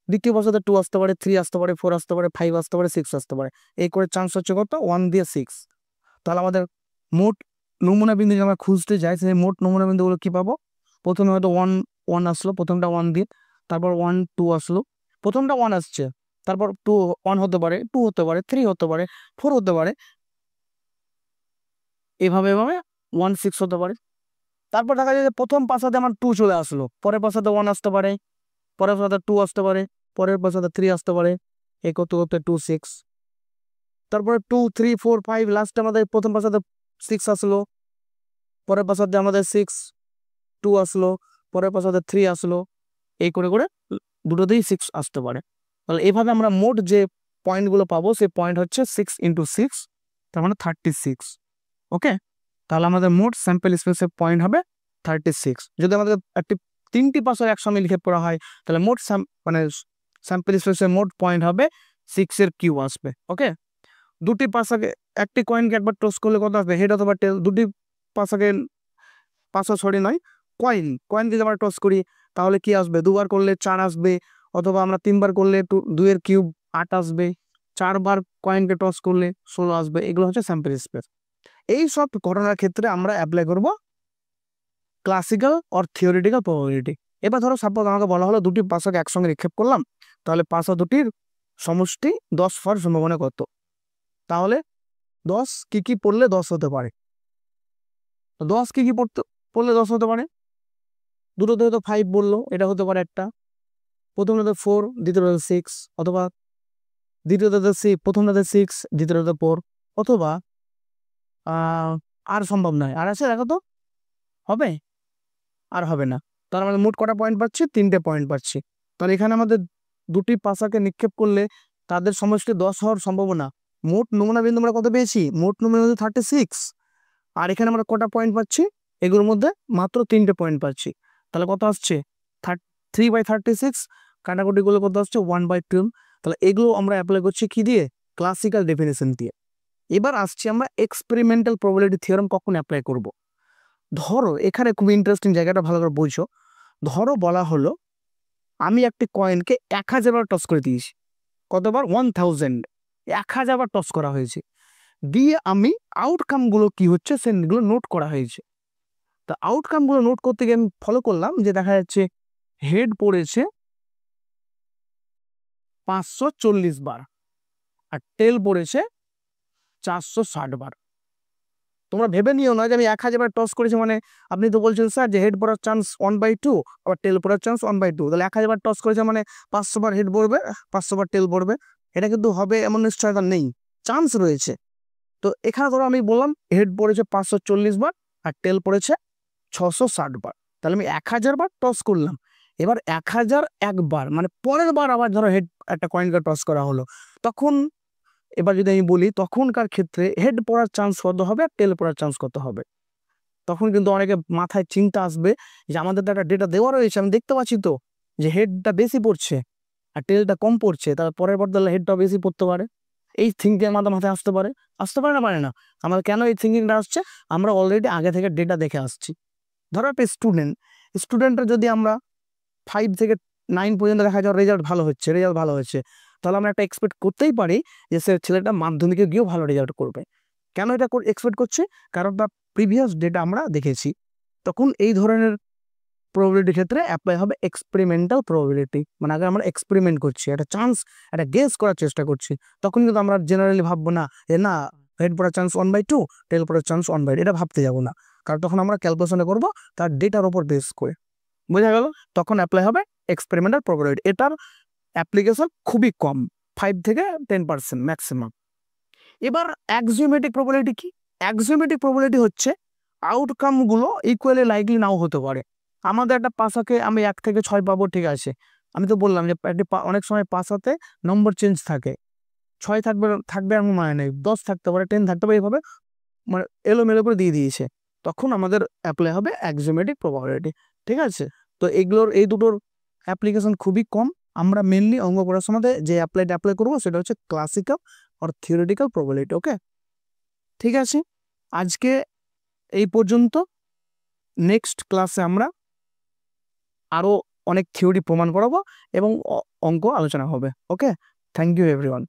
S1: দ্বিতীয় পাশাতে 2 আসতে পারে, 3 আসতে পারে, 4 আসতে পারে, 5 আসতে পারে, 6 আসতে পারে। এই করে চান্স হচ্ছে কত? 1 দিয়ে 6। তাহলে আমাদের মোট নমুনা বিন্দু যদি আমরা খুঁজতে যাই, সেই মোট নমুনা বিন্দুগুলো কি পাবো? প্রথমে হয়তো 1 আসলো, প্রথমটা 1 দিয়ে, তারপর 1, 2 আসলো, প্রথমটা 1 আসছে, তারপর 1 হতে পারে, 2 হতে পারে, 3 হতে পারে, 4 হতে পারে, এভাবে 1, 6 হতে পারে। তারপর দেখা যায় যে প্রথম পাশাতে আমার 2 চলে আসলো, পরের পাশাতে 1 আসতে পারে, পরের পাশাতে 2 আসতে পারে, পরের পাশাতে 3 আসতে পারে, এই করতে করতে 2 6, তারপরে 2 3 4 5, লাস্টে আমাদের প্রথম পাশাতে 6 আসলো, পরের পাশাতে আমাদের 6 2 আসলো, পরের পাশাতে 3 আসলো, এই করে করে দুটোতেই 6 আসতে পারে। তাহলে এইভাবে আমরা মোট যে পয়েন্টগুলো পাবো সেই পয়েন্ট হচ্ছে 6 × 6, তার মানে 36। ওকে, তাহলে আমাদের মোট স্যাম্পল স্পেসের পয়েন্ট হবে 36। যদি আমাদের একটি 3টি পাশার একসঙ্গে লিখে পড়া হয় তাহলে মোট মানে স্যাম্পল স্পেসের মোট পয়েন্ট হবে 6 এর কিউব আসবে। ওকে, দুটি পাশাকে একটি কয়েনকে একবার টস করলে কত আসবে, হেড অথবা টেল। দুটি পাশাকে কয়েন যদি আমরা টস করি তাহলে কি আসবে, দুবার করলে 4 আসবে, অথবা আমরা 3বার করলে 2 এর কিউব 8 আসবে, 4বার কয়েনকে টস করলে 16 আসবে। এগুলো হচ্ছে স্যাম্পল স্পেস। এই সব ঘটনার ক্ষেত্রে আমরা অ্যাপ্লাই করব ক্লাসিক্যাল অর থিওরিটিক্যাল প্রবাবিলিটি। এবার ধরো সাপোজ আমাকে বলা হলো দুটি পাশাকে একসঙ্গে নিক্ষেপ করলাম, তাহলে পাশা দুটির সমষ্টি 10 হওয়ার সম্ভাবনা কত? তাহলে 10 কি পড়লে 10 হতে পারে, 10 কি পড়লে 10 হতে পারে? দুটোতে হয়তো 5 বললো, এটা হতে পারে একটা, প্রথমটাতে 4, দ্বিতীয়টাতে 6, অথবা দ্বিতীয়টাতে 6, প্রথমটাতে 6, দ্বিতীয়টাতে 4, অথবা আর সম্ভব নয়, আর আছে দেখো তো, হবে? আর হবে না। তার মানে মোট কটা পয়েন্ট পাচ্ছি? 3টে পয়েন্ট পাচ্ছি। তাহলে এখানে আমাদের দুটি পাশাকে নিক্ষেপ করলে তাদের সমষ্টি 10 হওয়ার সম্ভাবনা, মোট নমুনা বিন্দু আমরা কত পেয়েছি? মোট নমুনা বিন্দু 36। আর এখানে আমরা কটা পয়েন্ট পাচ্ছি? এগুলোর মধ্যে মাত্র 3টে পয়েন্ট পাচ্ছি। তাহলে কত আসছে? 3/36, কাটাকুটি গুলো কত আসছে? 1/12। তাহলে এগুলো আমরা অ্যাপ্লাই করছি কি দিয়ে? ক্লাসিক্যাল ডেফিনেশন দিয়ে। এবার আসছি আমরা এক্সপেরিমেন্টাল প্রবাবিলিটি থিওরেম কখন অ্যাপ্লাই করব। ধরো এখানে খুব ইন্টারেস্টিং জায়গাটা ভালো করে বুঝছো। ধরো বলা হলো আমি একটি কয়েনকে 1000 বার টস করে দিয়েছি। কতবার? 1000, 1000 বার টস করা হয়েছে, দিয়ে আমি আউটকামগুলো কি হচ্ছে সেগুলো নোট করা হয়েছে। তা আউটকামগুলো নোট করতে গিয়ে আমি ফলো করলাম যে দেখা যাচ্ছে হেড পড়েছে 540 বার আর টেল পড়েছে 460 বার। তোমরা ভেবে নিও না যে আমি 1000 বার টস করেছি মানে, আপনি তো বলছেন স্যার যে হেড পড়ার চান্স 1/2 আবার টেল পড়ার চান্স 1/2, তাহলে 1000 বার টস করেছে মানে 500 বার হেড পড়বে, 500 বার টেল পড়বে। এটা কিন্তু হবে এমন নিশ্চয়তা নেই, চান্স রয়েছে। তো এখানে ধরো আমি বললাম হেড পড়েছে 540 বার আর টেল পড়েছে 660 বার, তাহলে আমি 1000 বার টস করলাম। এবার 1001 বার মানে পরের বার আবার ধরো হেড একটা কয়েনকে টস করা হলো, তখন এবার যদি আমি বলি তখনকার ক্ষেত্রে হেড পড়ার চান্স কত হবে আর টেল পড়ার চান্স কত হবে। তখন কিন্তু অনেকে মাথায় চিন্তা আসবে যে আমাদের তো একটা ডেটা দেওয়া রয়েছে, আমি দেখতে পাচ্ছি তো যে হেডটা বেশি পড়ছে আর টেলটা কম পড়ছে, তার পরের বার তাহলে হেডটা বেশি পড়তে পারে। এই থিঙ্কিং আমাদের মাথায় আসতে পারে না? পারে না। আমাদের কেন এই থিঙ্কিংটা আসছে? আমরা অলরেডি আগে থেকে ডেটা দেখে আসছি। ধরো একটা স্টুডেন্টের যদি আমরা 5 থেকে 9 পর্যন্ত দেখা যায় রেজাল্ট ভালো হচ্ছে, তাহলে আমরা একটা এক্সপেক্ট করতেই পারি যে সে ছেলেটা মাধ্যমিকে গিয়েও ভালো রেজাল্ট করবে। কেন এটা এক্সপেক্ট করছে? কারণ তার প্রিভিয়াস ডেটা আমরা দেখেছি। তখন এই ধরনের প্রবাবিলিটির ক্ষেত্রে অ্যাপ্লাই হবে এক্সপেরিমেন্টাল প্রবাবিলিটি, মানে আগে আমরা এক্সপেরিমেন্ট করছি, একটা চান্স, একটা গেস করার চেষ্টা করছি। তখন কিন্তু আমরা জেনারেলি ভাববো না যে না হেড পড়ার চান্স 1/2, টেল পড়ার চান্স 1/2, এটা ভাবতে যাবো না। কারণ তখন আমরা ক্যালকুলেশনে করবো তার ডেটার ওপর বেস করে। বোঝা গেল? তখন অ্যাপ্লাই হবে এক্সপেরিমেন্টাল প্রবাবিলিটি। এটার অ্যাপ্লিকেশন খুবই কম, 5 থেকে 10% ম্যাক্সিমাম। এবার অ্যাক্সিওমেটিক প্রবাবিলিটি কি? অ্যাক্সিওমেটিক প্রবাবিলিটি হচ্ছে আউটকামগুলো ইকুয়ালি লাইকলি নাও হতে পারে। আমাদের একটা পাশাকে আমি 1 থেকে 6 পাবো, ঠিক আছে, আমি তো বললাম যে অনেক সময় পাশাতে নম্বর চেঞ্জ থাকে, 6 থাকবে এমন মানে নেই, 10 থাকতে পারে, 10 থাকতে পারে, এইভাবে মানে এলোমেলো করে দিয়ে দিয়েছে। তখন আমাদের অ্যাপ্লাই হবে অ্যাক্সিওমেটিক প্রবাবিলিটি। ঠিক আছে, তো এই দুটোর অ্যাপ্লিকেশন খুবই কম। আমরা মেনলি অঙ্ক করার সময় যে অ্যাপ্লাই করবো সেটা হচ্ছে ক্লাসিক্যাল আর থিওরিটিক্যাল প্রবাবিলিটি। ওকে, ঠিক আছে, আজকে এই পর্যন্ত। নেক্সট ক্লাসে আমরা আরো অনেক থিওরি প্রমাণ করাবো এবং অঙ্ক আলোচনা হবে। ওকে, থ্যাংক ইউ এভরিওয়ান।